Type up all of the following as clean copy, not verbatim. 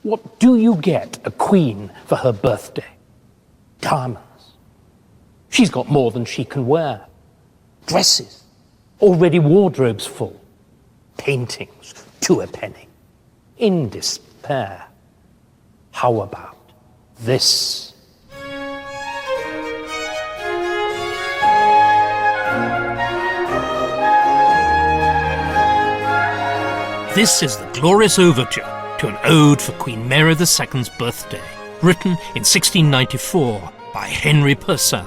What do you get a queen for her birthday? Diamonds. She's got more than she can wear. Dresses. Already wardrobes full. Paintings to a penny. In despair. How about this? This is the glorious overture to an ode for Queen Mary II's birthday, written in 1694 by Henry Purcell.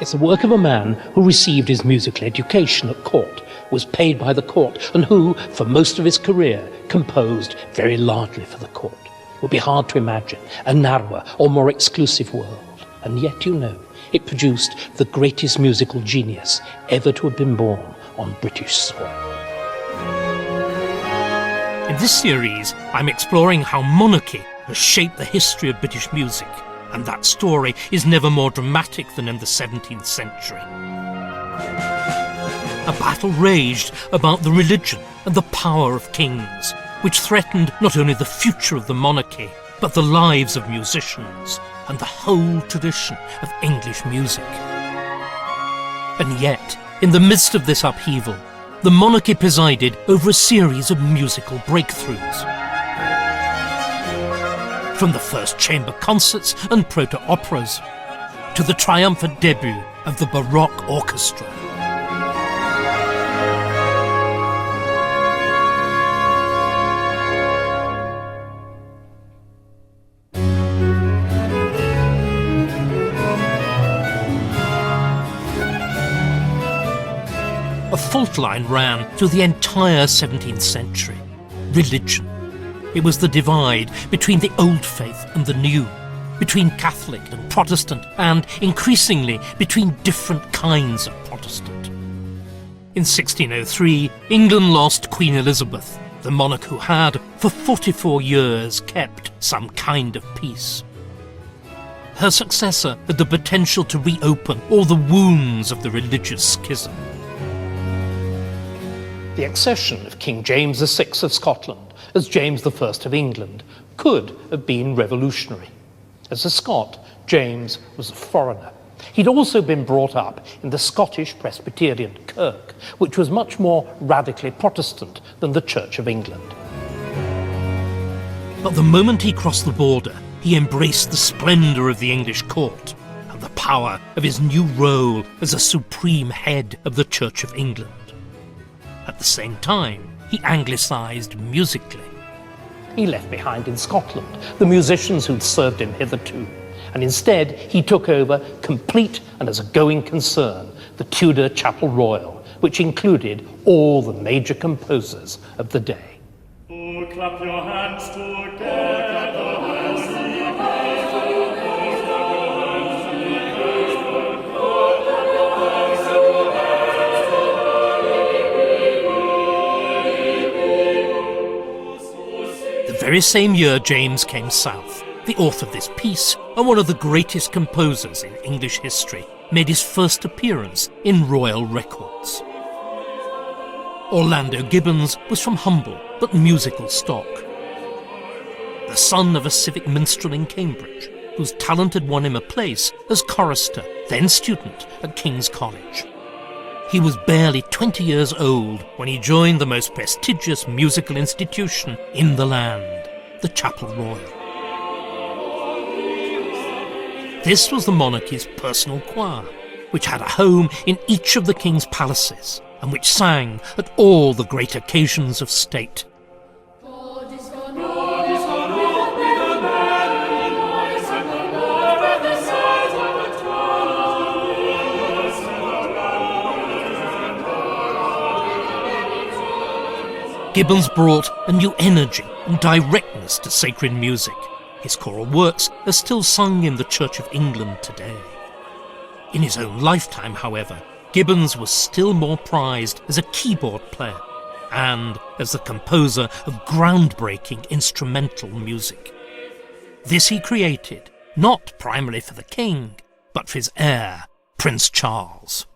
It's the work of a man who received his musical education at court, was paid by the court, and who, for most of his career, composed very largely for the court. It would be hard to imagine a narrower or more exclusive world. And yet, you know, it produced the greatest musical genius ever to have been born on British soil. In this series, I'm exploring how monarchy has shaped the history of British music, and that story is never more dramatic than in the 17th century. A battle raged about the religion and the power of kings, which threatened not only the future of the monarchy, but the lives of musicians and the whole tradition of English music. And yet, in the midst of this upheaval, the monarchy presided over a series of musical breakthroughs. From the first chamber concerts and proto-operas, to the triumphant debut of the Baroque orchestra. A fault line ran through the entire 17th century. Religion. It was the divide between the old faith and the new, between Catholic and Protestant, and, increasingly, between different kinds of Protestant. In 1603, England lost Queen Elizabeth, the monarch who had, for 44 years, kept some kind of peace. Her successor had the potential to reopen all the wounds of the religious schism. The accession of King James VI of Scotland as James I of England could have been revolutionary. As a Scot, James was a foreigner. He'd also been brought up in the Scottish Presbyterian Kirk, which was much more radically Protestant than the Church of England. But the moment he crossed the border, he embraced the splendour of the English court and the power of his new role as a supreme head of the Church of England. At the same time, he anglicised musically. He left behind in Scotland the musicians who'd served him hitherto, and instead he took over, complete and as a going concern, the Tudor Chapel Royal, which included all the major composers of the day. Oh, clap your hands together. The very same year James came south, the author of this piece, and one of the greatest composers in English history, made his first appearance in royal records. Orlando Gibbons was from humble but musical stock. The son of a civic minstrel in Cambridge, whose talent had won him a place as chorister, then student at King's College. He was barely 20 years old when he joined the most prestigious musical institution in the land, the Chapel Royal. This was the monarchy's personal choir, which had a home in each of the king's palaces and which sang at all the great occasions of state. Gibbons brought a new energy and directness to sacred music. His choral works are still sung in the Church of England today. In his own lifetime, however, Gibbons was still more prized as a keyboard player and as the composer of groundbreaking instrumental music. This he created, not primarily for the king, but for his heir, Prince Charles.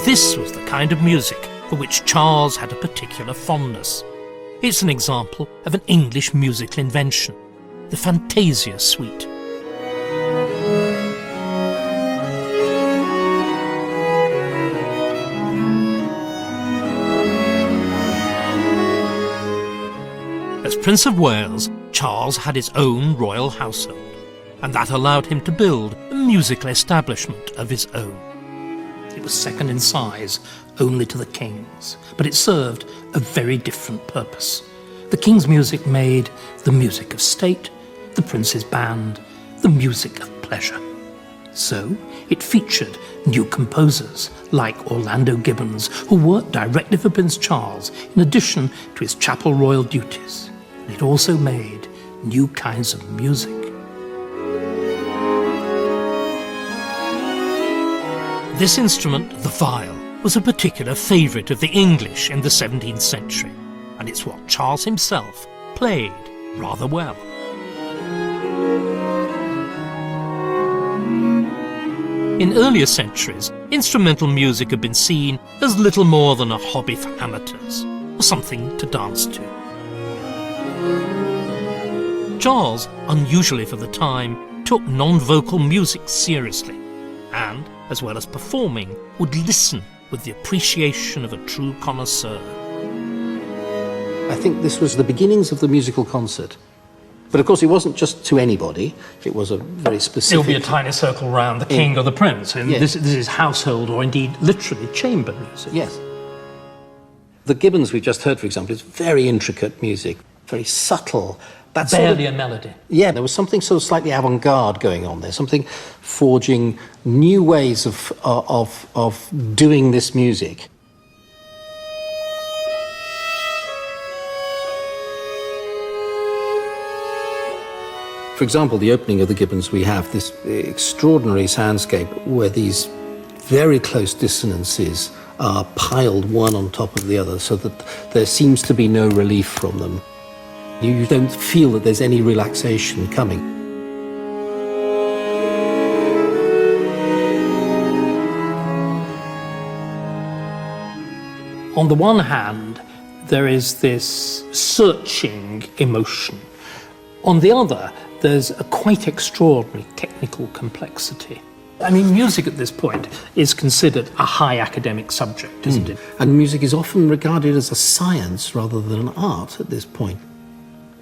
this was the kind of music for which Charles had a particular fondness. It's an example of an English musical invention, the Fantasia Suite. As Prince of Wales, Charles had his own royal household, and that allowed him to build a musical establishment of his own. It was second in size only to the king's, but it served a very different purpose. The king's music made the music of state, the prince's band, the music of pleasure. So it featured new composers like Orlando Gibbons, who worked directly for Prince Charles in addition to his chapel royal duties. And it also made new kinds of music. This instrument, the viol, was a particular favourite of the English in the 17th century, and it's what Charles himself played rather well. In earlier centuries, instrumental music had been seen as little more than a hobby for amateurs, or something to dance to. Charles, unusually for the time, took non-vocal music seriously, and, as well as performing, would listen with the appreciation of a true connoisseur. I think this was the beginnings of the musical concert. But of course it wasn't just to anybody, it was a very specific... It'll be a tiny circle round the king or the prince, and yes. this is household or indeed literally chamber music. Yes. The Gibbons we just heard, for example, is very intricate music, very subtle. That's barely a melody. Yeah, there was something sort of slightly avant-garde going on there, something forging new ways of doing this music. For example, the opening of the Gibbons, we have this extraordinary soundscape where these very close dissonances are piled one on top of the other so that there seems to be no relief from them. You don't feel that there's any relaxation coming. On the one hand, there is this searching emotion. On the other, there's a quite extraordinary technical complexity. I mean, music at this point is considered a high academic subject, isn't it? And music is often regarded as a science rather than an art at this point.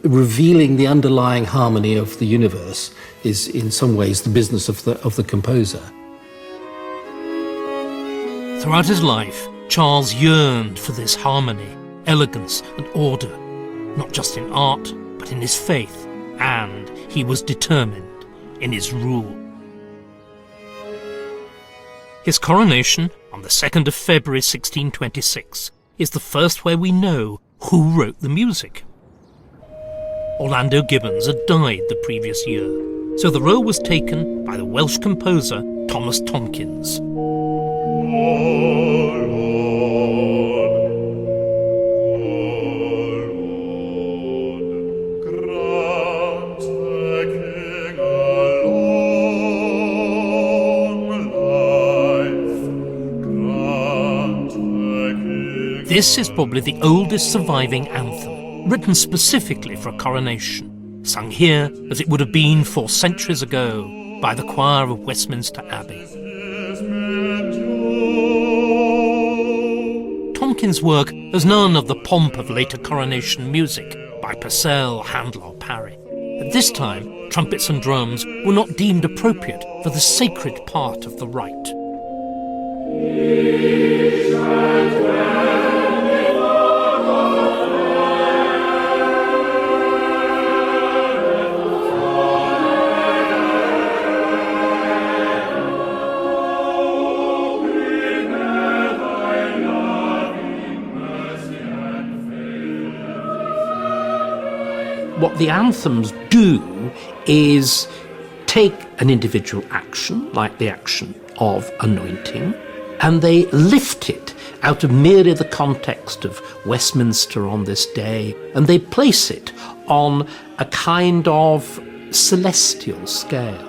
Revealing the underlying harmony of the universe is in some ways the business of the composer. Throughout his life, Charles yearned for this harmony, elegance and order, not just in art, but in his faith, and he was determined in his rule. His coronation on the 2nd of February 1626 is the first where we know who wrote the music. Orlando Gibbons had died the previous year, so the role was taken by the Welsh composer Thomas Tomkins. This is probably the oldest surviving anthem, written specifically for a coronation, sung here as it would have been 4 centuries ago by the choir of Westminster Abbey. Tomkins' work has none of the pomp of later coronation music by Purcell, Handel or Parry. At this time, trumpets and drums were not deemed appropriate for the sacred part of the rite. What the anthems do is take an individual action, like the action of anointing, and they lift it out of merely the context of Westminster on this day, and they place it on a kind of celestial scale.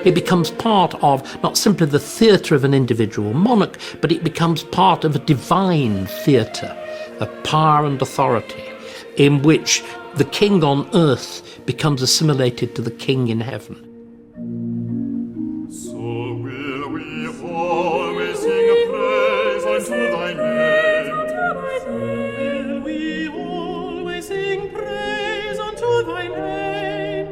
It becomes part of not simply the theatre of an individual monarch, but it becomes part of a divine theatre of power and authority, in which the king on earth becomes assimilated to the king in heaven. So will we always sing praise unto thy name. Will we always sing praise unto thy name,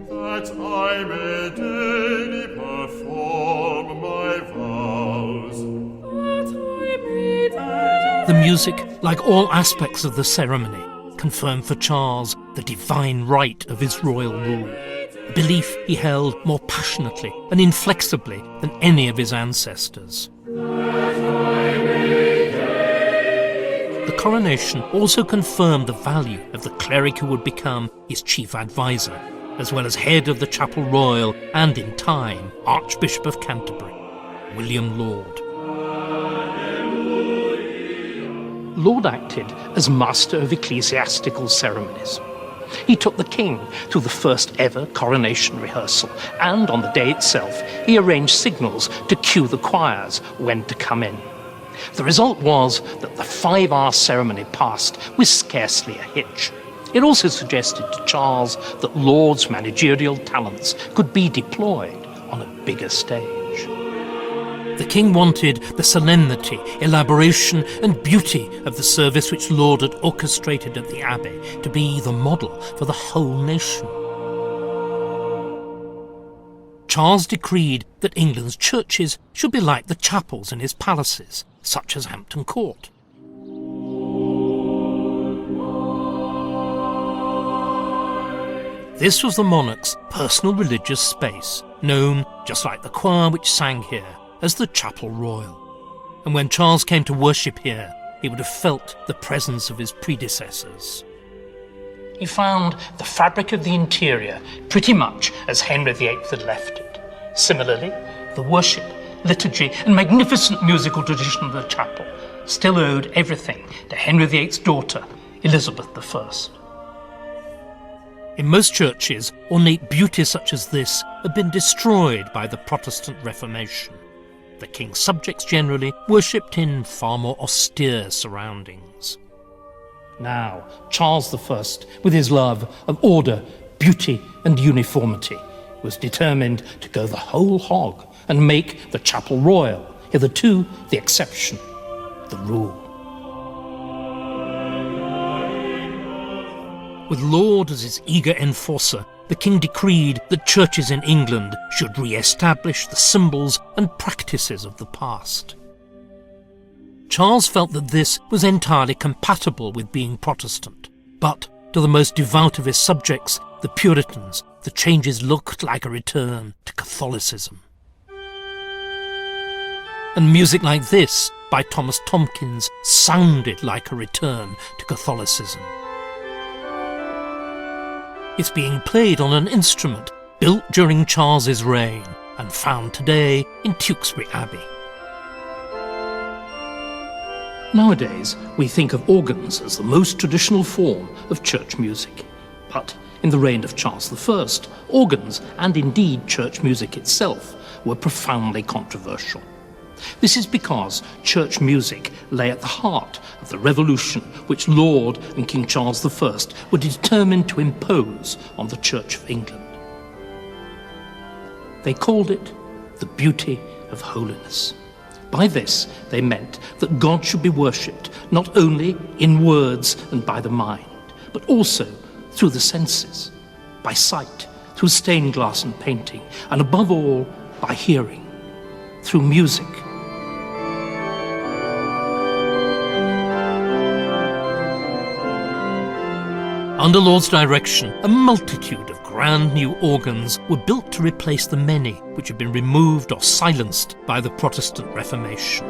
that I may daily perform my vows. The music, like all aspects of the ceremony, confirmed for Charles the divine right of his royal rule, a belief he held more passionately and inflexibly than any of his ancestors. The coronation also confirmed the value of the cleric who would become his chief advisor, as well as head of the Chapel Royal and, in time, Archbishop of Canterbury, William Laud. Laud acted as master of ecclesiastical ceremonies. He took the king to the first ever coronation rehearsal, and on the day itself he arranged signals to cue the choirs when to come in. The result was that the 5-hour ceremony passed with scarcely a hitch. It also suggested to Charles that Laud's managerial talents could be deployed on a bigger stage. The king wanted the solemnity, elaboration and beauty of the service which Laud had orchestrated at the Abbey to be the model for the whole nation. Charles decreed that England's churches should be like the chapels in his palaces, such as Hampton Court. This was the monarch's personal religious space, known, just like the choir which sang here, as the Chapel Royal. And when Charles came to worship here, he would have felt the presence of his predecessors. He found the fabric of the interior pretty much as Henry VIII had left it. Similarly, the worship, liturgy and magnificent musical tradition of the chapel still owed everything to Henry VIII's daughter, Elizabeth I. In most churches, ornate beauty such as this had been destroyed by the Protestant Reformation. The king's subjects generally worshipped in far more austere surroundings. Now, Charles I, with his love of order, beauty and uniformity, was determined to go the whole hog and make the Chapel Royal, hitherto the exception, the rule. With Laud as his eager enforcer, the king decreed that churches in England should re-establish the symbols and practices of the past. Charles felt that this was entirely compatible with being Protestant, but to the most devout of his subjects, the Puritans, the changes looked like a return to Catholicism. And music like this, by Thomas Tomkins, sounded like a return to Catholicism. It's being played on an instrument built during Charles's reign and found today in Tewkesbury Abbey. Nowadays, we think of organs as the most traditional form of church music. But in the reign of Charles I, organs, and indeed church music itself, were profoundly controversial. This is because church music lay at the heart of the revolution which Laud and King Charles I were determined to impose on the Church of England. They called it the beauty of holiness. By this, they meant that God should be worshipped not only in words and by the mind, but also through the senses, by sight, through stained glass and painting, and above all, by hearing, through music. Under Laud's direction, a multitude of grand new organs were built to replace the many which had been removed or silenced by the Protestant Reformation.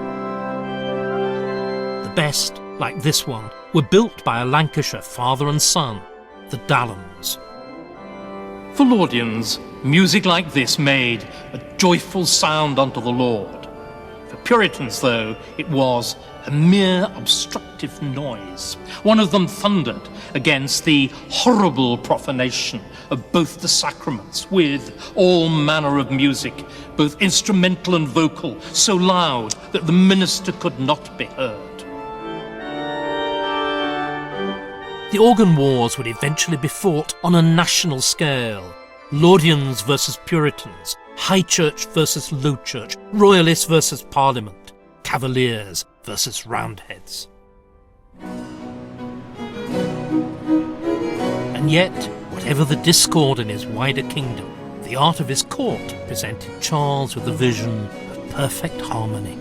The best, like this one, were built by a Lancashire father and son, the Dallons. For Laudians, music like this made a joyful sound unto the Lord. For Puritans, though, it was a mere obstructive noise. One of them thundered against the horrible profanation of both the sacraments with all manner of music, both instrumental and vocal, so loud that the minister could not be heard. The organ wars would eventually be fought on a national scale. Laudians versus Puritans, High Church versus Low Church, Royalists versus Parliament, Cavaliers versus Roundheads. And yet, whatever the discord in his wider kingdom, the art of his court presented Charles with a vision of perfect harmony.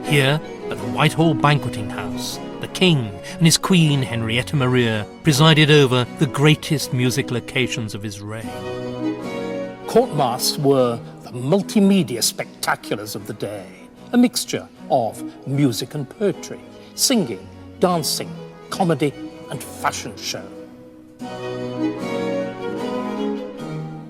Here, at the Whitehall Banqueting House, the King and his Queen Henrietta Maria presided over the greatest musical occasions of his reign. Court masques were the multimedia spectaculars of the day, a mixture of music and poetry, singing, dancing, comedy and fashion show.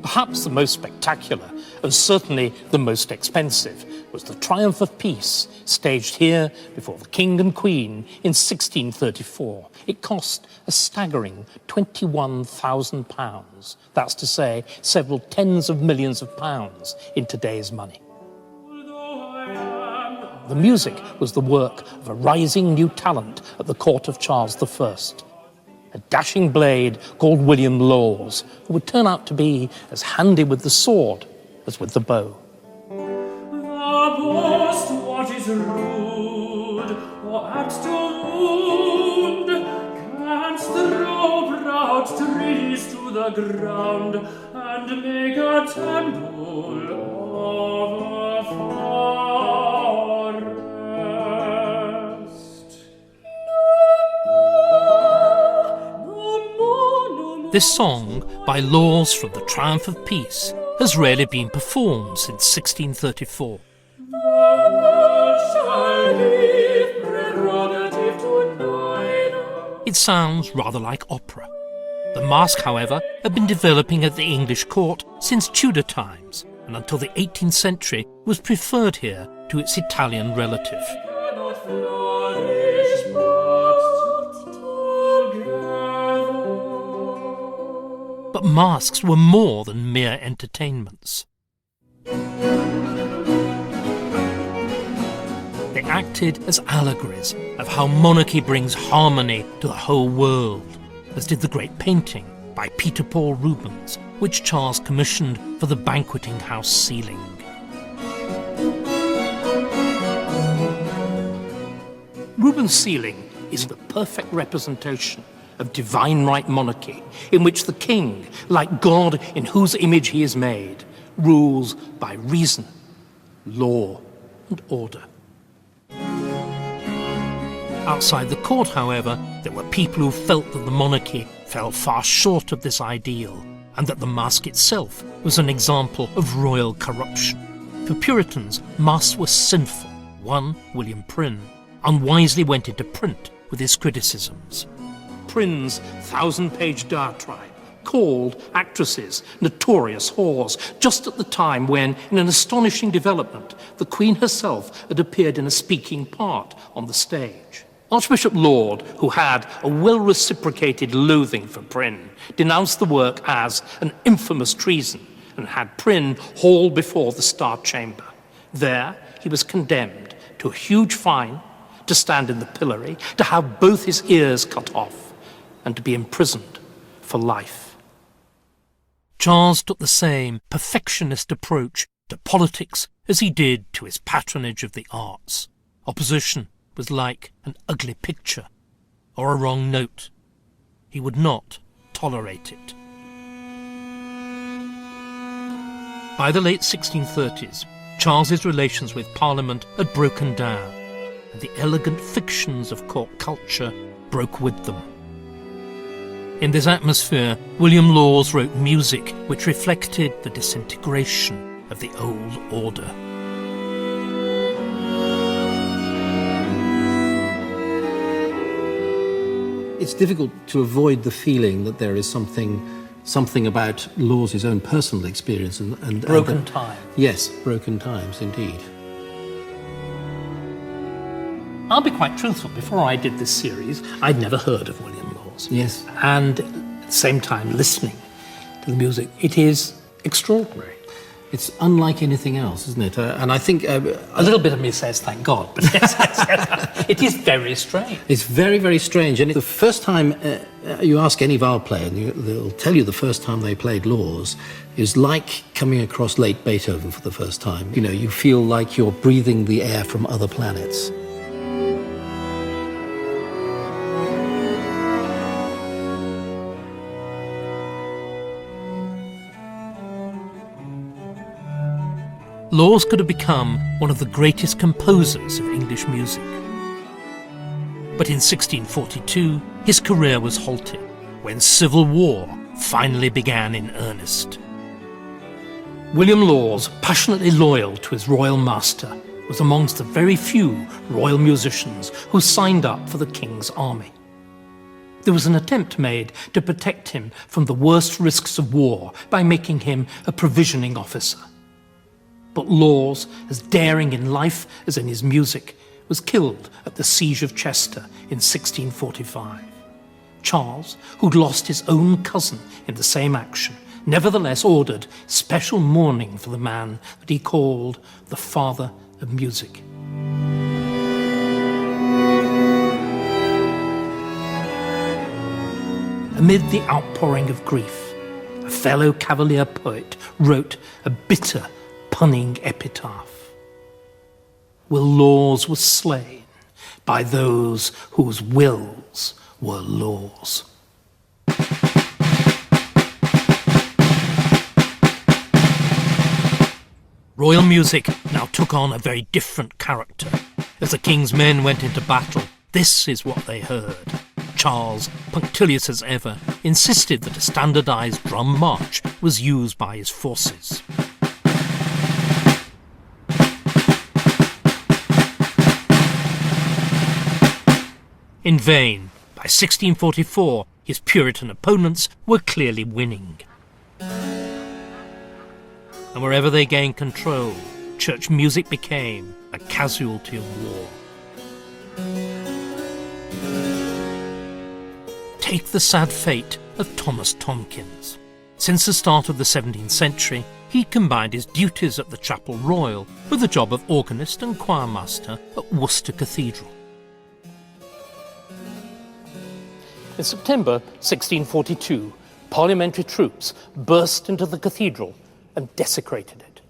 Perhaps the most spectacular, and certainly the most expensive, was the Triumph of Peace, staged here before the King and Queen in 1634. It cost a staggering £21,000. That's to say, several tens of millions of pounds in today's money. The music was the work of a rising new talent at the court of Charles I, a dashing blade called William Laws, who would turn out to be as handy with the sword as with the bow. What is rude, or apt to wound, canst throw proud trees to the ground, and make a temple of a forest. No. This song, by Laws from the Triumph of Peace, has rarely been performed since 1634. It sounds rather like opera. The masque, however, had been developing at the English court since Tudor times, and until the 18th century was preferred here to its Italian relative. But masques were more than mere entertainments. They acted as allegories of how monarchy brings harmony to the whole world, as did the great painting by Peter Paul Rubens, which Charles commissioned for the banqueting house ceiling. Rubens' ceiling is the perfect representation of divine right monarchy, in which the king, like God in whose image he is made, rules by reason, law, and order. Outside the court, however, there were people who felt that the monarchy fell far short of this ideal, and that the masque itself was an example of royal corruption. For Puritans, masques were sinful. One, William Prynne, unwisely went into print with his criticisms. Prynne's 1,000-page diatribe called actresses notorious whores, just at the time when, in an astonishing development, the Queen herself had appeared in a speaking part on the stage. Archbishop Laud, who had a well-reciprocated loathing for Prynne, denounced the work as an infamous treason and had Prynne hauled before the Star Chamber. There, he was condemned to a huge fine, to stand in the pillory, to have both his ears cut off, and to be imprisoned for life. Charles took the same perfectionist approach to politics as he did to his patronage of the arts. Opposition was like an ugly picture or a wrong note. He would not tolerate it. By the late 1630s, Charles's relations with Parliament had broken down, and the elegant fictions of court culture broke with them. In this atmosphere, William Laws wrote music which reflected the disintegration of the old order. It's difficult to avoid the feeling that there is something something about Lawes' own personal experience and Broken time. Yes, broken times, indeed. I'll be quite truthful. Before I did this series, I'd never heard of William Lawes. Yes. And at the same time, listening to the music, it is extraordinary. It's unlike anything else, isn't it? And I think... a little bit of me says, thank God, but yes, it is very strange. It's very, very strange. And the first time you ask any viol player, and they'll tell you the first time they played Lawes, is like coming across late Beethoven for the first time. You know, you feel like you're breathing the air from other planets. Lawes could have become one of the greatest composers of English music. But in 1642, his career was halted when civil war finally began in earnest. William Lawes, passionately loyal to his royal master, was amongst the very few royal musicians who signed up for the king's army. There was an attempt made to protect him from the worst risks of war by making him a provisioning officer. But Lawes, as daring in life as in his music, was killed at the Siege of Chester in 1645. Charles, who'd lost his own cousin in the same action, nevertheless ordered special mourning for the man that he called the father of music. Amid the outpouring of grief, a fellow Cavalier poet wrote a bitter, punning epitaph. Will Lawes was slain by those whose wills were laws. Royal music now took on a very different character. As the king's men went into battle, this is what they heard. Charles, punctilious as ever, insisted that a standardised drum march was used by his forces. In vain. By 1644, his Puritan opponents were clearly winning. And wherever they gained control, church music became a casualty of war. Take the sad fate of Thomas Tomkins. Since the start of the 17th century, he combined his duties at the Chapel Royal with the job of organist and choirmaster at Worcester Cathedral. In September 1642, parliamentary troops burst into the cathedral and desecrated it.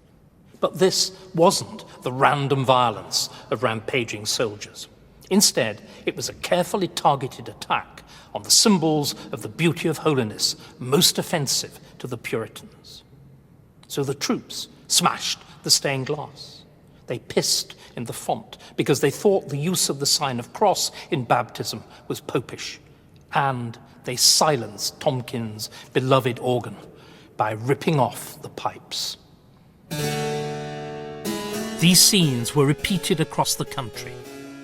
But this wasn't the random violence of rampaging soldiers. Instead, it was a carefully targeted attack on the symbols of the beauty of holiness most offensive to the Puritans. So the troops smashed the stained glass. They pissed in the font because they thought the use of the sign of cross in baptism was popish. And they silenced Tomkins' beloved organ by ripping off the pipes. These scenes were repeated across the country.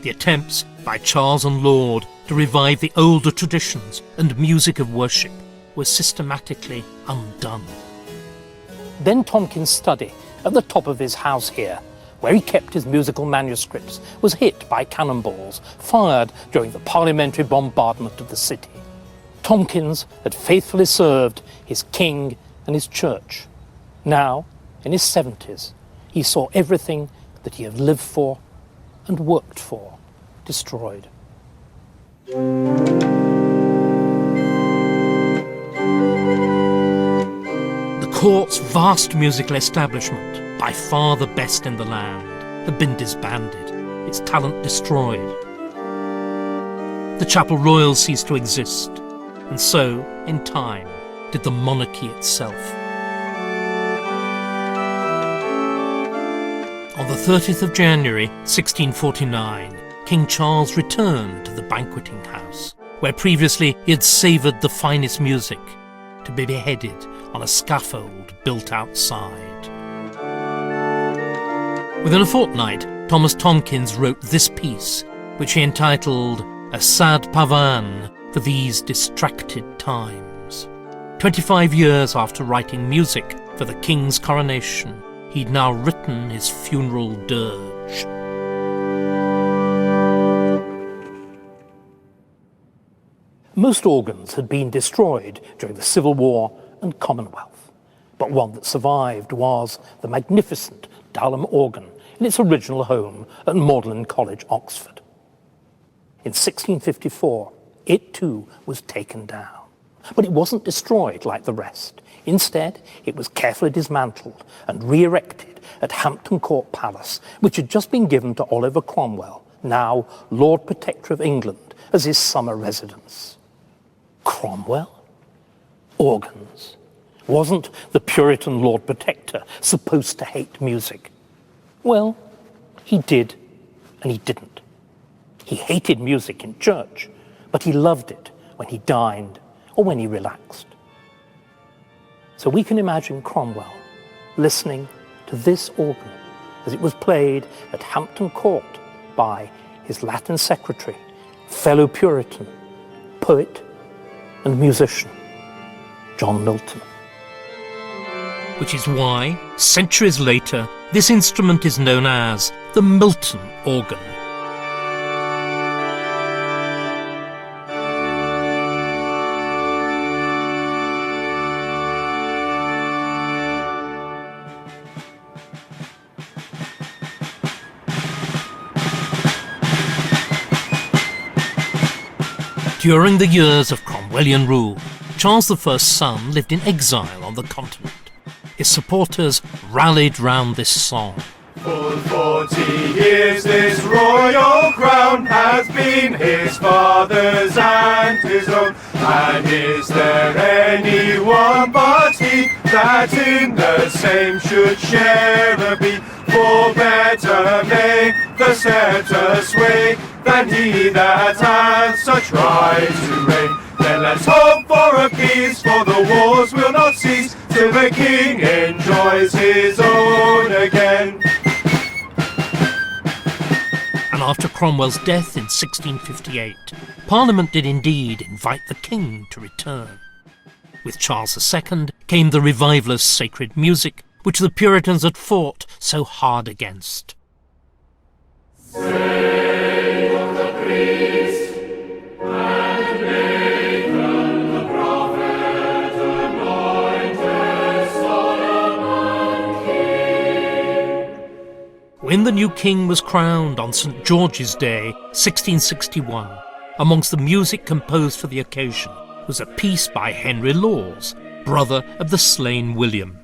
The attempts by Charles and Laud to revive the older traditions and music of worship were systematically undone. Then Tomkins' study at the top of his house here, where he kept his musical manuscripts, was hit by cannonballs fired during the parliamentary bombardment of the city. Tomkins had faithfully served his king and his church. Now, in his 70s, he saw everything that he had lived for and worked for destroyed. The court's vast musical establishment, by far the best in the land, had been disbanded, its talent destroyed. The Chapel Royal ceased to exist, and so, in time, did the monarchy itself. On the 30th of January, 1649, King Charles returned to the banqueting house, where previously he had savoured the finest music, to be beheaded on a scaffold built outside. Within a fortnight, Thomas Tomkins wrote this piece, which he entitled A Sad Pavan for These Distracted Times. 25 years after writing music for the king's coronation, he'd now written his funeral dirge. Most organs had been destroyed during the Civil War and Commonwealth, but one that survived was the magnificent Dalham organ in its original home at Magdalen College, Oxford. In 1654, it too was taken down. But it wasn't destroyed like the rest. Instead, it was carefully dismantled and re-erected at Hampton Court Palace, which had just been given to Oliver Cromwell, now Lord Protector of England, as his summer residence. Cromwell? Organs. Wasn't the Puritan Lord Protector supposed to hate music? Well, he did and he didn't. He hated music in church, but he loved it when he dined or when he relaxed. So we can imagine Cromwell listening to this organ as it was played at Hampton Court by his Latin secretary, fellow Puritan, poet and musician, John Milton. Which is why, centuries later, this instrument is known as the Milton organ. During the years of Cromwellian rule, Charles I's son lived in exile on the continent. His supporters rallied round this song. For 40 years this royal crown has been his father's and his own. And is there anyone but he that in the same should share a be? For better may the sceptre sway than he that has such right to reign. Then let's hope for a peace, for the wars will not cease till the king enjoys his own again. And after Cromwell's death in 1658, Parliament did indeed invite the king to return. With Charles II came the revival of sacred music, which the Puritans had fought so hard against. Say of the priest and Nathan the prophet anointed Solomon king. When the new king was crowned on St. George's Day, 1661, amongst the music composed for the occasion was a piece by Henry Lawes, brother of the slain William.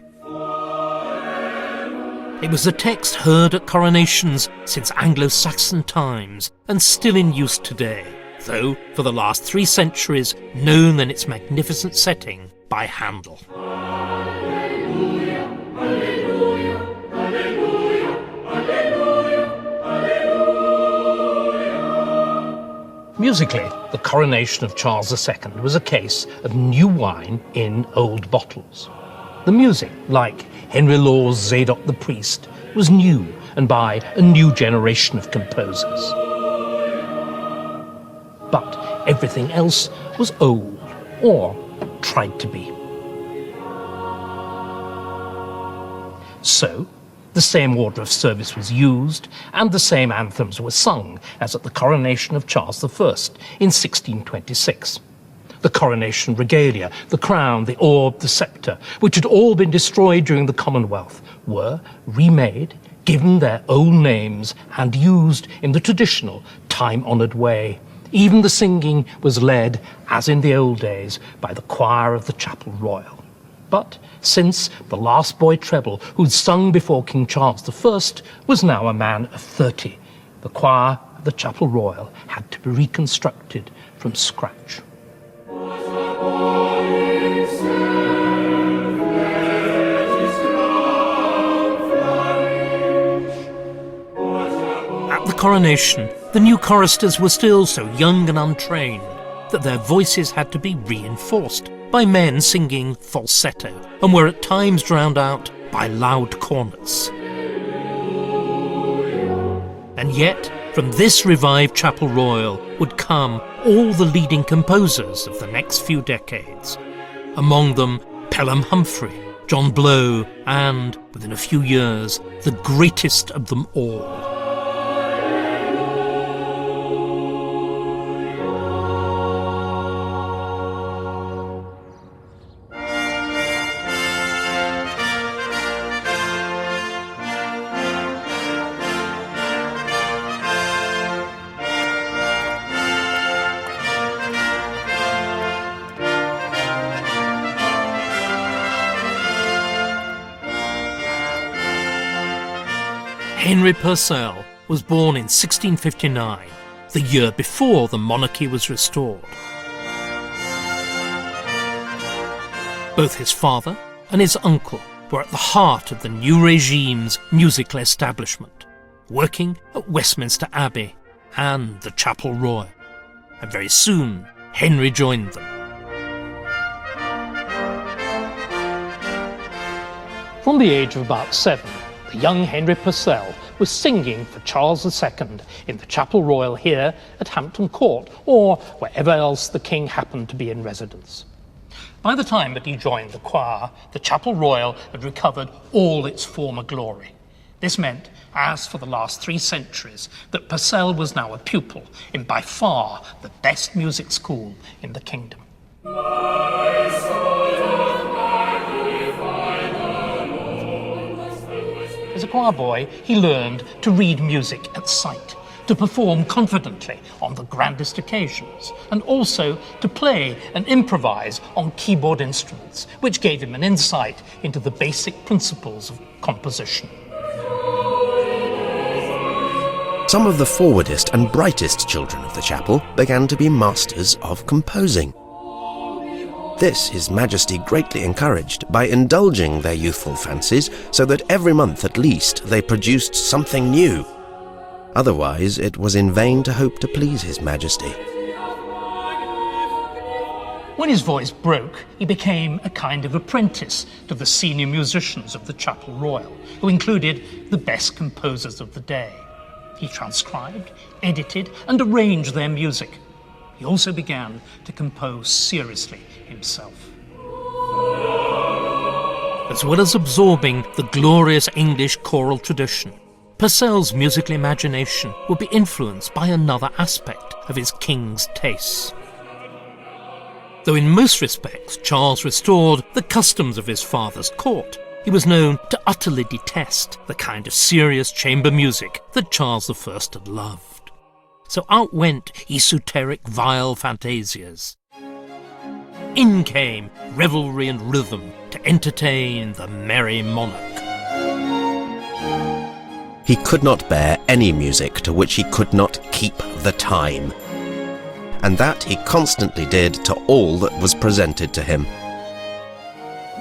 It was a text heard at coronations since Anglo-Saxon times and still in use today, though for the last 3 centuries known in its magnificent setting by Handel. Alleluia, alleluia, alleluia, alleluia, alleluia. Musically, the coronation of Charles II was a case of new wine in old bottles. The music, like Henry Lawes' Zadok the Priest, was new and by a new generation of composers. But everything else was old, or tried to be. So, the same order of service was used, and the same anthems were sung as at the coronation of Charles I in 1626. The coronation regalia, the crown, the orb, the sceptre, which had all been destroyed during the Commonwealth, were remade, given their own names, and used in the traditional, time-honoured way. Even the singing was led, as in the old days, by the choir of the Chapel Royal. But since the last boy treble who'd sung before King Charles I was now a man of 30, the choir of the Chapel Royal had to be reconstructed from scratch. At the coronation, the new choristers were still so young and untrained that their voices had to be reinforced by men singing falsetto and were at times drowned out by loud cornets. And yet, from this revived Chapel Royal would come all the leading composers of the next few decades. among them Pelham Humphrey, John Blow, and, within a few years, the greatest of them all. Henry Purcell was born in 1659, the year before the monarchy was restored. Both his father and his uncle were at the heart of the new regime's musical establishment, working at Westminster Abbey and the Chapel Royal. And very soon, Henry joined them. From the age of about 7, the young Henry Purcell was singing for Charles II in the Chapel Royal here at Hampton Court, or wherever else the king happened to be in residence. By the time that he joined the choir, the Chapel Royal had recovered all its former glory. This meant, as for the last 3 centuries, that Purcell was now a pupil in by far the best music school in the kingdom. As a choir boy, he learned to read music at sight, to perform confidently on the grandest occasions, and also to play and improvise on keyboard instruments, which gave him an insight into the basic principles of composition. Some of the forwardest and brightest children of the chapel began to be masters of composing. This His Majesty greatly encouraged by indulging their youthful fancies so that every month at least they produced something new. Otherwise, it was in vain to hope to please His Majesty. When his voice broke, he became a kind of apprentice to the senior musicians of the Chapel Royal, who included the best composers of the day. He transcribed, edited, and arranged their music. He also began to compose seriously himself. As well as absorbing the glorious English choral tradition, Purcell's musical imagination would be influenced by another aspect of his king's tastes. Though in most respects Charles restored the customs of his father's court, he was known to utterly detest the kind of serious chamber music that Charles I had loved. So out went esoteric vile fantasias. In came revelry and rhythm to entertain the merry monarch. He could not bear any music to which he could not keep the time. And that he constantly did to all that was presented to him.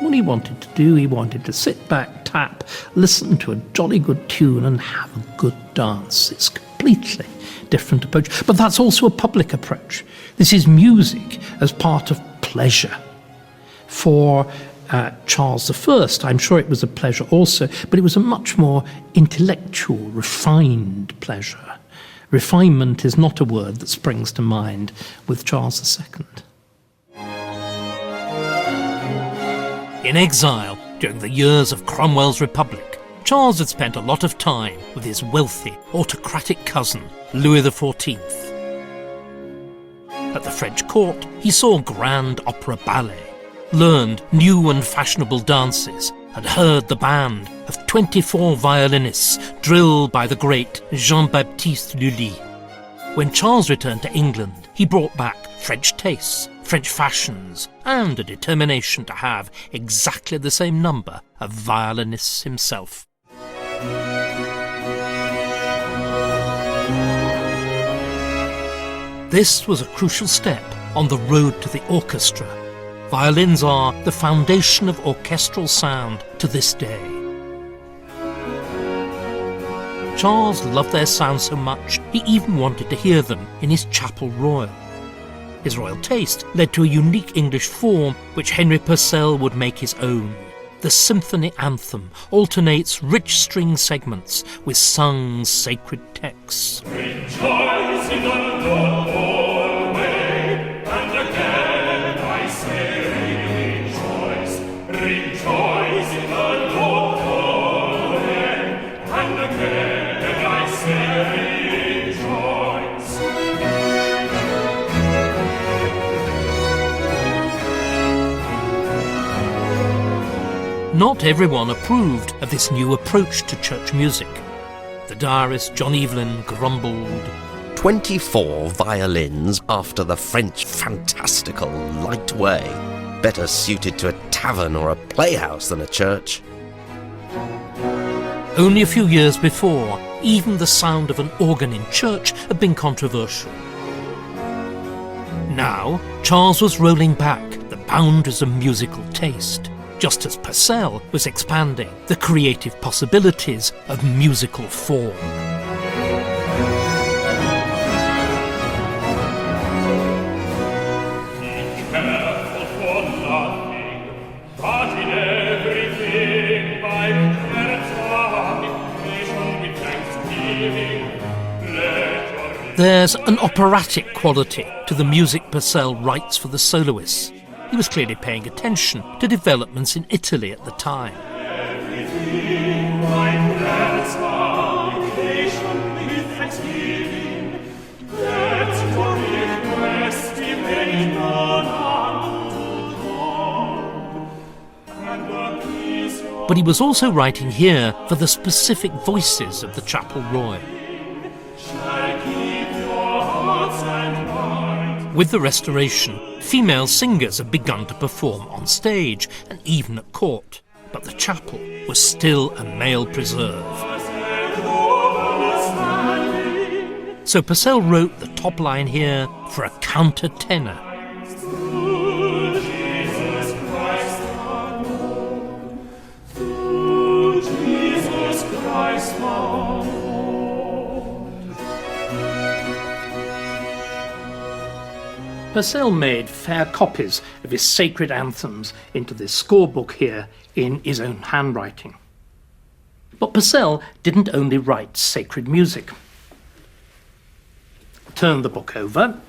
What he wanted to do, he wanted to sit back, tap, listen to a jolly good tune and have a good dance. It's completely different approach, but that's also a public approach. This is music as part of pleasure. For Charles I, I'm sure it was a pleasure also, but it was a much more intellectual, refined pleasure. Refinement is not a word that springs to mind with Charles II. In exile during the years of Cromwell's Republic, Charles had spent a lot of time with his wealthy, autocratic cousin, Louis XIV. At the French court, he saw grand opera ballet, learned new and fashionable dances, and heard the band of 24 violinists drilled by the great Jean-Baptiste Lully. When Charles returned to England, he brought back French tastes, French fashions, and a determination to have exactly the same number of violinists himself. This was a crucial step on the road to the orchestra. Violins are the foundation of orchestral sound to this day. Charles loved their sound so much, he even wanted to hear them in his Chapel Royal. His royal taste led to a unique English form which Henry Purcell would make his own. The symphony anthem alternates rich string segments with sung sacred texts. Rejoice in the Lord always, and again I say Not everyone approved of this new approach to church music. The diarist John Evelyn grumbled, 24 violins after the French fantastical light way. Better suited to a tavern or a playhouse than a church. Only a few years before, even the sound of an organ in church had been controversial. Now, Charles was rolling back the boundaries of musical taste, just as Purcell was expanding the creative possibilities of musical form. There's an operatic quality to the music Purcell writes for the soloists. He was clearly paying attention to developments in Italy at the time. But he was also writing here for the specific voices of the Chapel Royal. With the Restoration, female singers had begun to perform on stage and even at court, but the chapel was still a male preserve. So Purcell wrote the top line here for a countertenor. Purcell made fair copies of his sacred anthems into this scorebook here in his own handwriting. But Purcell didn't only write sacred music. Turn the book over,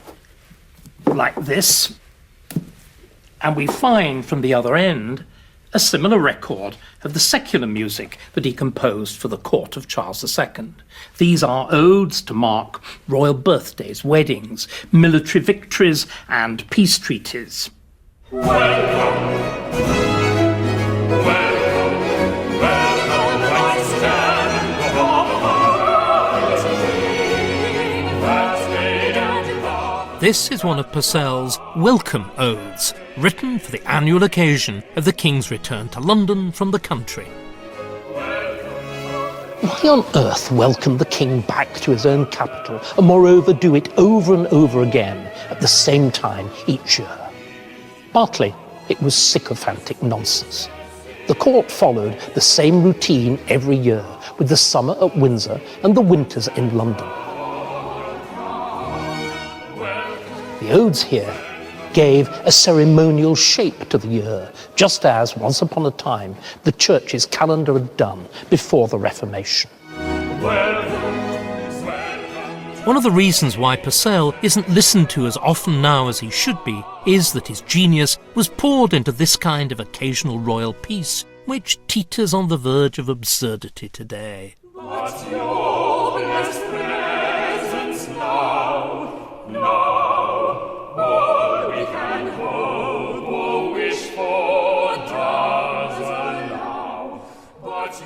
like this, and we find from the other end a similar record of the secular music that he composed for the court of Charles II. These are odes to mark royal birthdays, weddings, military victories, and peace treaties. This is one of Purcell's welcome odes, written for the annual occasion of the King's return to London from the country. Why on earth welcome the King back to his own capital, and moreover do it over and over again at the same time each year? Partly, it was sycophantic nonsense. The court followed the same routine every year, with the summer at Windsor and the winters in London. The odes here gave a ceremonial shape to the year, just as, once upon a time, the Church's calendar had done before the Reformation. One of the reasons why Purcell isn't listened to as often now as he should be is that his genius was poured into this kind of occasional royal piece, which teeters on the verge of absurdity today. But your presence now, all we can hope or wish for does allow. But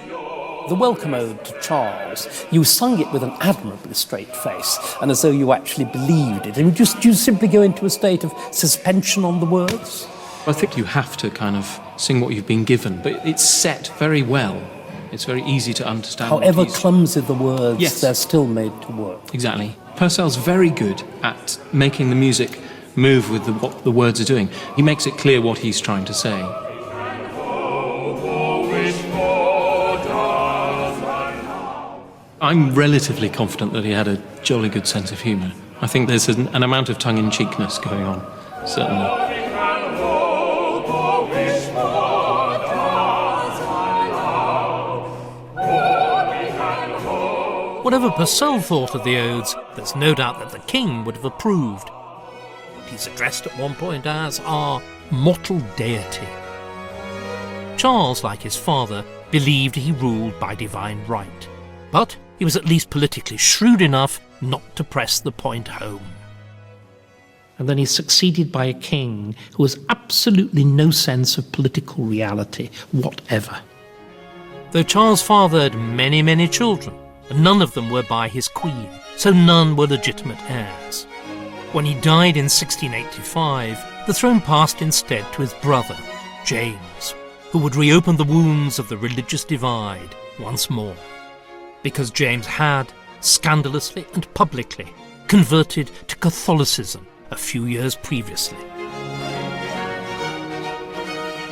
The welcome ode to Charles, you sung it with an admirably straight face, and as though you actually believed it. And do you simply go into a state of suspension on the words? I think you have to kind of sing what you've been given, but it's set very well. It's very easy to understand. However clumsy the words, yes, they're still made to work. Exactly. Purcell's very good at making the music move with what the words are doing. He makes it clear what he's trying to say. I'm relatively confident that he had a jolly good sense of humour. I think there's an amount of tongue-in-cheekness going on, certainly. Whatever Purcell thought of the odes, there's no doubt that the King would have approved. He's addressed at one point as our mortal deity. Charles, like his father, believed he ruled by divine right, but he was at least politically shrewd enough not to press the point home. And then he's succeeded by a king who has absolutely no sense of political reality whatever. Though Charles fathered many, many children, and none of them were by his queen, so none were legitimate heirs. When he died in 1685, the throne passed instead to his brother, James, who would reopen the wounds of the religious divide once more. Because James had, scandalously and publicly, converted to Catholicism a few years previously.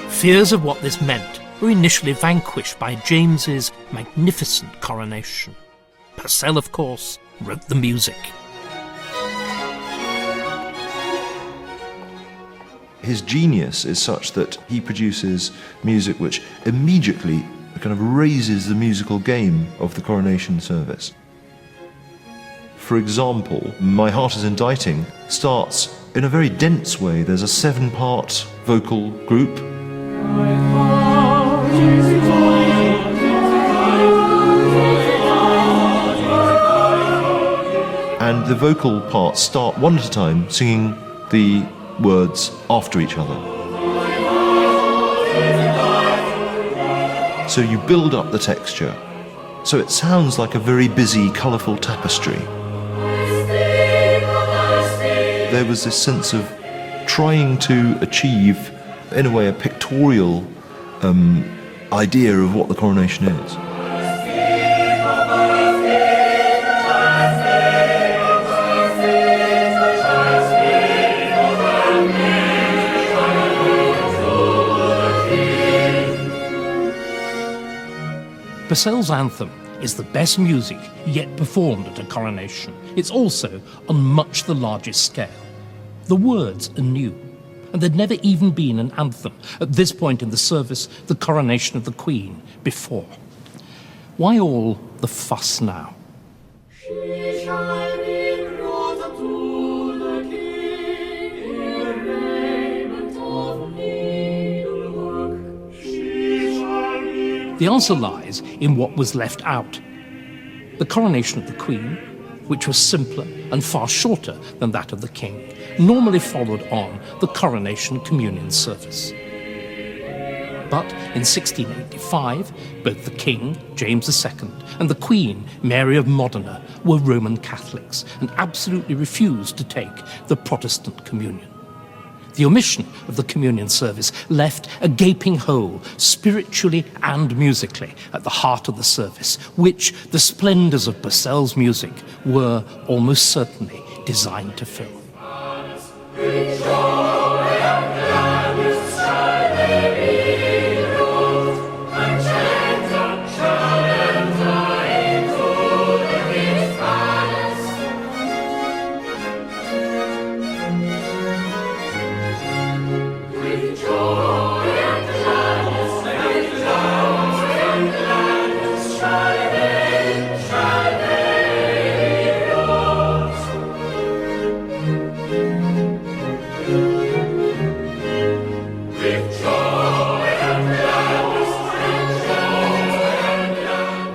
Fears of what this meant were initially vanquished by James's magnificent coronation. Purcell, of course, wrote the music. His genius is such that he produces music which immediately kind of raises the musical game of the coronation service. For example, My Heart is Inditing starts in a very dense way. There's a 7-part vocal group. And the vocal parts start one at a time, singing the words after each other. So you build up the texture. So it sounds like a very busy, colourful tapestry. There was this sense of trying to achieve, in a way, a pictorial idea of what the coronation is. Purcell's anthem is the best music yet performed at a coronation. It's also on much the largest scale. The words are new, and there'd never even been an anthem at this point in the service, the coronation of the Queen, before. Why all the fuss now? She shall be brought to the King in raiment of needlework. She shall be. The answer lies in what was left out. The coronation of the Queen, which was simpler and far shorter than that of the King, normally followed on the coronation communion service. But in 1685, both the King, James II, and the Queen, Mary of Modena, were Roman Catholics and absolutely refused to take the Protestant communion. The omission of the communion service left a gaping hole, spiritually and musically, at the heart of the service, which the splendours of Purcell's music were almost certainly designed to fill.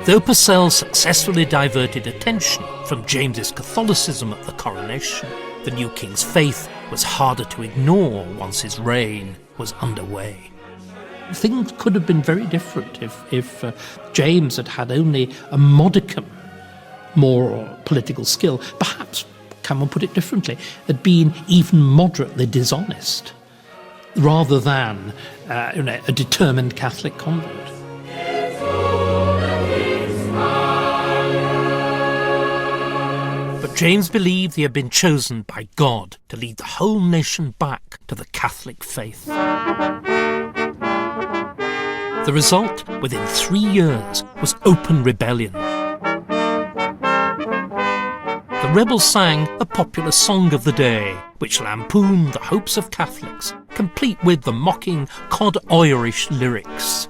Though Purcell successfully diverted attention from James's Catholicism at the coronation, the new king's faith was harder to ignore once his reign was underway. Things could have been very different if James had had only a modicum more political skill. Perhaps, can one put it differently, had been even moderately dishonest, rather than a determined Catholic convert. But James believed he had been chosen by God to lead the whole nation back to the Catholic faith. The result, within 3 years, was open rebellion. The rebels sang a popular song of the day, which lampooned the hopes of Catholics, complete with the mocking cod Irish lyrics.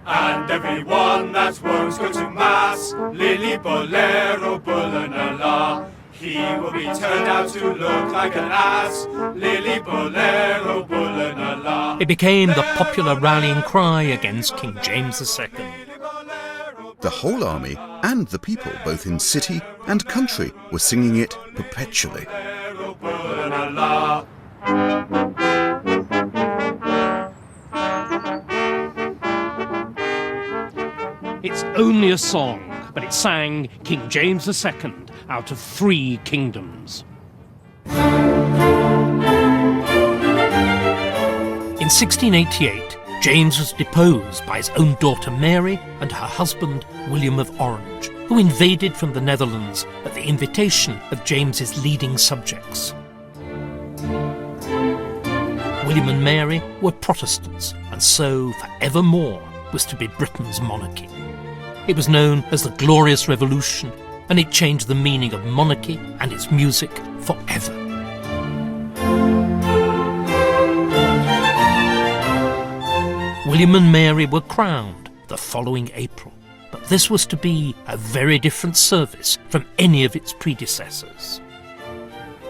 And everyone that won't go to Mass, Lily Bolero Bullanala, he will be turned out to look like an ass, Lily Bolero Bullanala. It became the popular rallying cry against King James II. The whole army and the people, both in city and country were singing it perpetually. It's only a song, but it sang King James II out of 3 kingdoms. In 1688, James was deposed by his own daughter Mary and her husband William of Orange, who invaded from the Netherlands at the invitation of James's leading subjects. William and Mary were Protestants, and so forevermore was to be Britain's monarchy. It was known as the Glorious Revolution, and it changed the meaning of monarchy and its music forever. William and Mary were crowned the following April, but this was to be a very different service from any of its predecessors.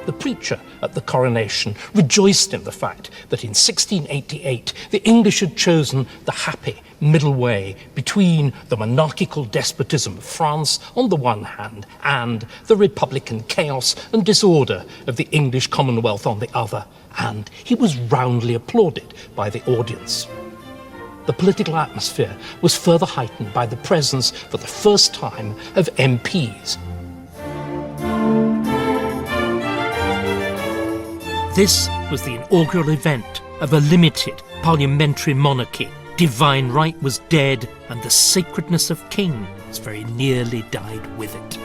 The preacher at the coronation rejoiced in the fact that in 1688 the English had chosen the happy middle way between the monarchical despotism of France on the one hand and the republican chaos and disorder of the English Commonwealth on the other, and he was roundly applauded by the audience. The political atmosphere was further heightened by the presence, for the first time, of MPs. This was the inaugural event of a limited parliamentary monarchy. Divine right was dead, and the sacredness of kings very nearly died with it.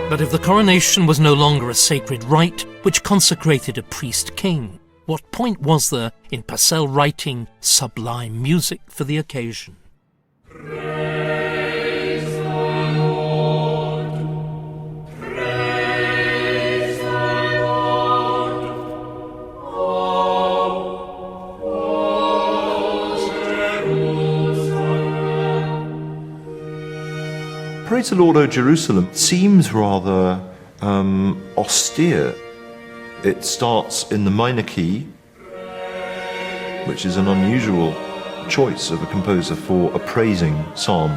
But if the coronation was no longer a sacred rite which consecrated a priest-king, what point was there in Purcell writing sublime music for the occasion? Praise the Lord, O Jerusalem seems rather austere. It starts in the minor key, which is an unusual choice of a composer for a praising psalm.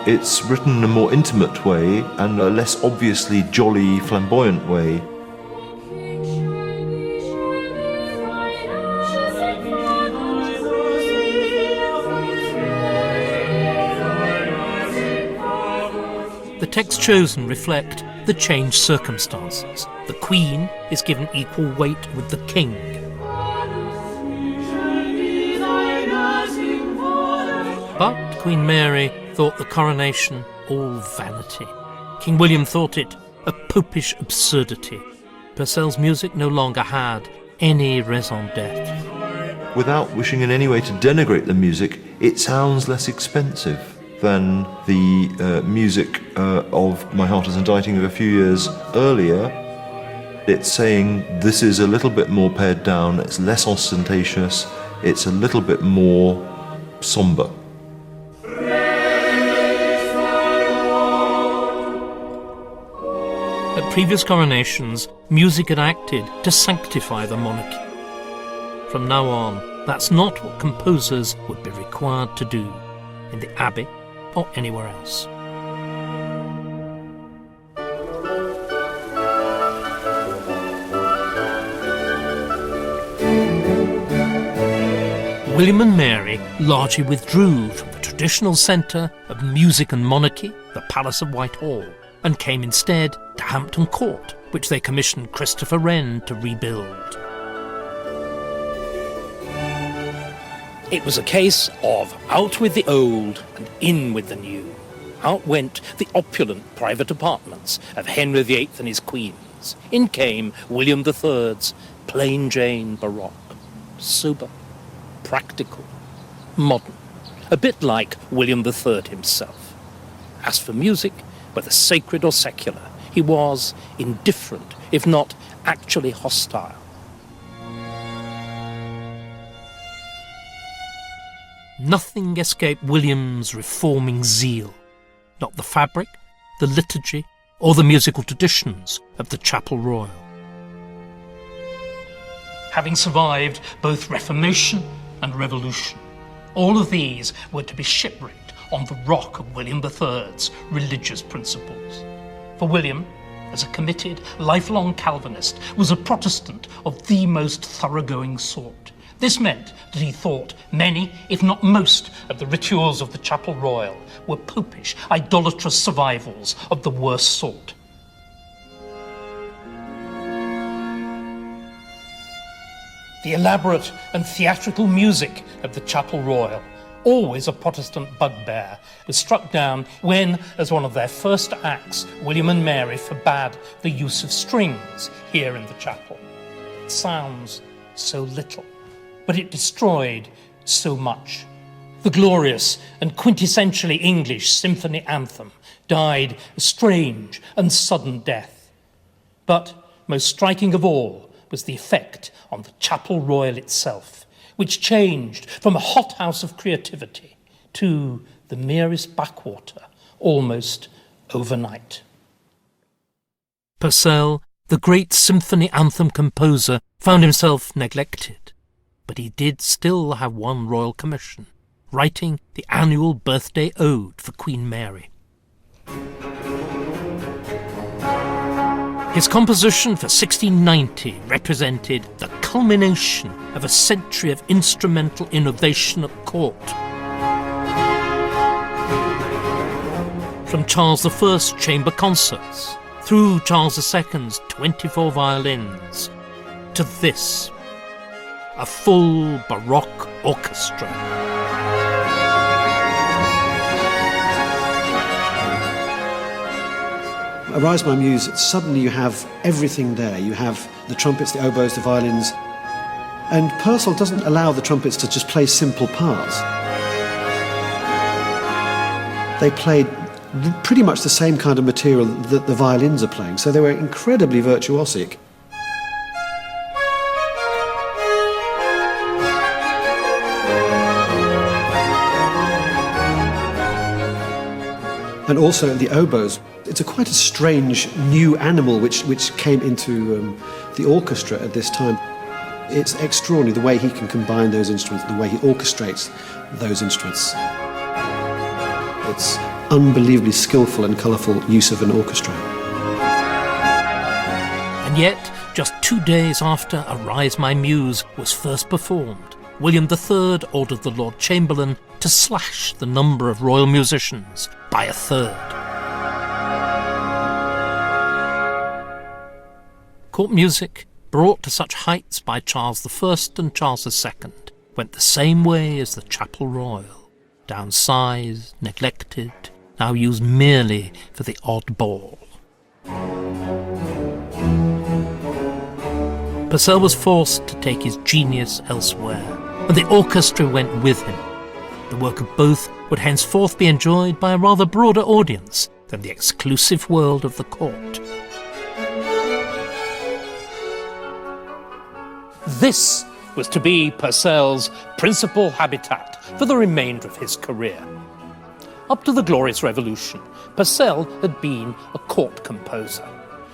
It's written in a more intimate way and a less obviously jolly, flamboyant way. The texts chosen reflect the changed circumstances. The Queen is given equal weight with the King. But Queen Mary thought the coronation all vanity. King William thought it a popish absurdity. Purcell's music no longer had any raison d'être. Without wishing in any way to denigrate the music, it sounds less expensive than the music of My Heart is Inditing of a few years earlier. It's saying this is a little bit more pared down, it's less ostentatious, it's a little bit more sombre. At previous coronations, music had acted to sanctify the monarchy. From now on, that's not what composers would be required to do in the Abbey or anywhere else. William and Mary largely withdrew from the traditional centre of music and monarchy, the Palace of Whitehall, and came instead to Hampton Court, which they commissioned Christopher Wren to rebuild. It was a case of out with the old and in with the new. Out went the opulent private apartments of Henry VIII and his queens. In came William III's plain Jane baroque, sober, practical, modern, a bit like William III himself. As for music, whether sacred or secular, he was indifferent, if not actually hostile. Nothing escaped William's reforming zeal, not the fabric, the liturgy, or the musical traditions of the Chapel Royal. Having survived both Reformation and Revolution, all of these were to be shipwrecked on the rock of William III's religious principles. For William, as a committed, lifelong Calvinist, was a Protestant of the most thoroughgoing sort. This meant that he thought many, if not most, of the rituals of the Chapel Royal were popish, idolatrous survivals of the worst sort. The elaborate and theatrical music of the Chapel Royal, always a Protestant bugbear, was struck down when, as one of their first acts, William and Mary forbade the use of strings here in the chapel. It sounds so little, but it destroyed so much. The glorious and quintessentially English symphony anthem died a strange and sudden death. But most striking of all was the effect on the Chapel Royal itself, which changed from a hothouse of creativity to the merest backwater almost overnight. Purcell, the great symphony anthem composer, found himself neglected, but he did still have one royal commission, writing the annual birthday ode for Queen Mary. His composition for 1690 represented the culmination of a century of instrumental innovation at court. From Charles I's chamber concerts, through Charles II's 24 violins, to this, a full Baroque orchestra. Arise My Muse, suddenly you have everything there. You have the trumpets, the oboes, the violins. And Purcell doesn't allow the trumpets to just play simple parts. They played pretty much the same kind of material that the violins are playing, so they were incredibly virtuosic. And also the oboes. It's quite a strange new animal which came into the orchestra at this time. It's extraordinary the way he can combine those instruments, the way he orchestrates those instruments. It's unbelievably skillful and colourful use of an orchestra. And yet, just 2 days after Arise My Muse was first performed, William III ordered the Lord Chamberlain to slash the number of royal musicians by a third. Court music, brought to such heights by Charles I and Charles II, went the same way as the Chapel Royal, downsized, neglected, now used merely for the odd ball. Purcell was forced to take his genius elsewhere, and the orchestra went with him. The work of both would henceforth be enjoyed by a rather broader audience than the exclusive world of the court. This was to be Purcell's principal habitat for the remainder of his career. Up to the Glorious Revolution, Purcell had been a court composer.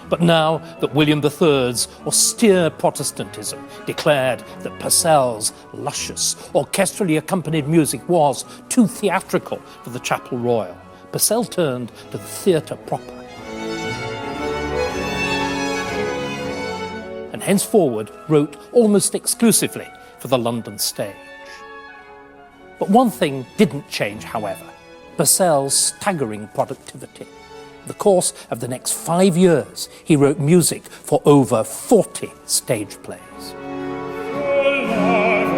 But now that William III's austere Protestantism declared that Purcell's luscious, orchestrally accompanied music was too theatrical for the Chapel Royal, Purcell turned to the theatre proper. And henceforward wrote almost exclusively for the London stage. But one thing didn't change, however: Purcell's staggering productivity. In the course of the next 5 years, he wrote music for over 40 stage plays.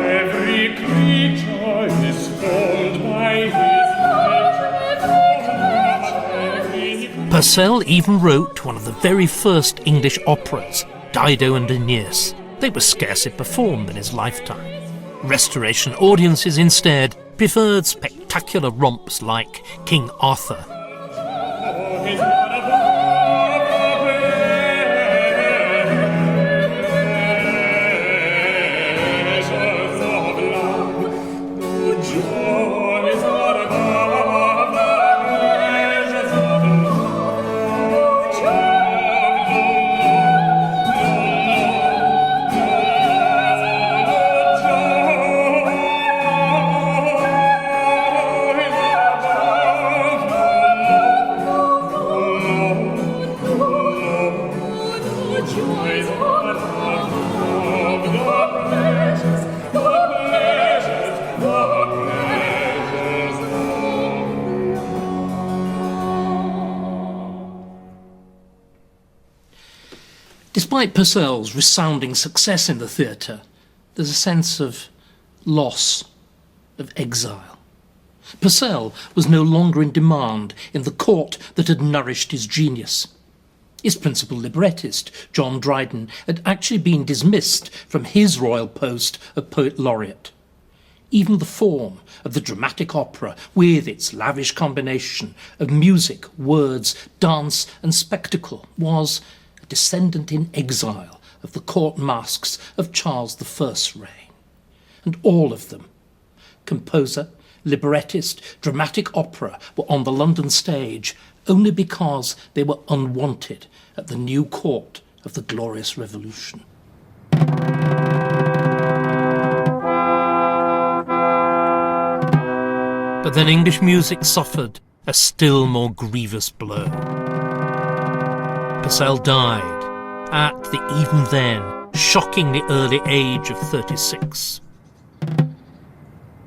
Every creature is formed by his Purcell even wrote one of the very first English operas, Dido and Aeneas. They were scarcely performed in his lifetime. Restoration audiences instead preferred spectacular romps like King Arthur. Despite Purcell's resounding success in the theatre, there's a sense of loss, of exile. Purcell was no longer in demand in the court that had nourished his genius. His principal librettist, John Dryden, had actually been dismissed from his royal post of poet laureate. Even the form of the dramatic opera, with its lavish combination of music, words, dance and spectacle, was a descendant in exile of the court masques of Charles I's reign. And all of them, composer, librettist, dramatic opera, were on the London stage only because they were unwanted at the new court of the Glorious Revolution. But then English music suffered a still more grievous blow. Purcell died at the even then shockingly early age of 36.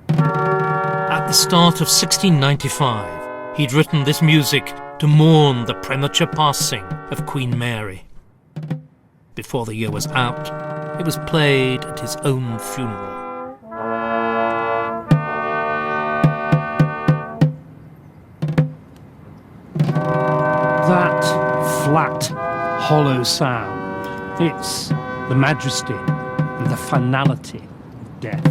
At the start of 1695, he'd written this music to mourn the premature passing of Queen Mary. Before the year was out, it was played at his own funeral. That flat, hollow sound, it's the majesty and the finality of death.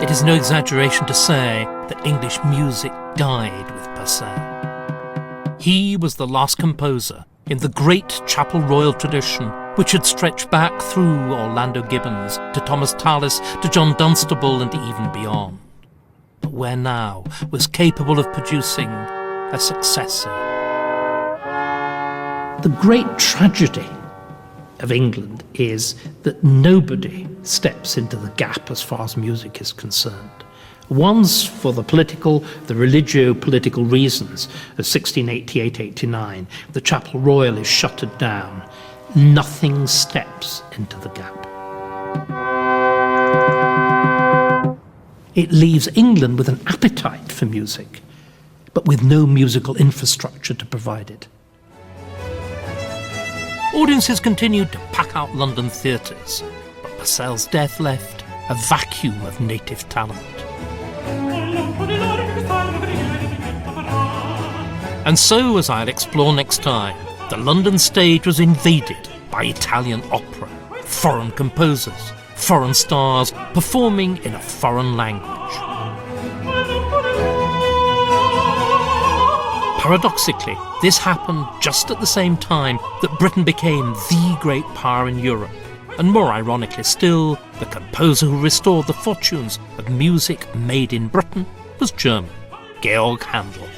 It is no exaggeration to say that English music died with Purcell. He was the last composer in the great Chapel Royal tradition, which had stretched back through Orlando Gibbons, to Thomas Tallis, to John Dunstable, and even beyond, but where now was capable of producing a successor. The great tragedy of England is that nobody steps into the gap as far as music is concerned. Once, for the political, the religio-political reasons of 1688-89, the Chapel Royal is shuttered down. Nothing steps into the gap. It leaves England with an appetite for music, but with no musical infrastructure to provide it. Audiences continued to pack out London theatres, but Purcell's death left a vacuum of native talent. And so, as I'll explore next time, the London stage was invaded by Italian opera, foreign composers, foreign stars performing in a foreign language. Paradoxically, this happened just at the same time that Britain became the great power in Europe, and more ironically still, the composer who restored the fortunes of music made in Britain was German, Georg Handel.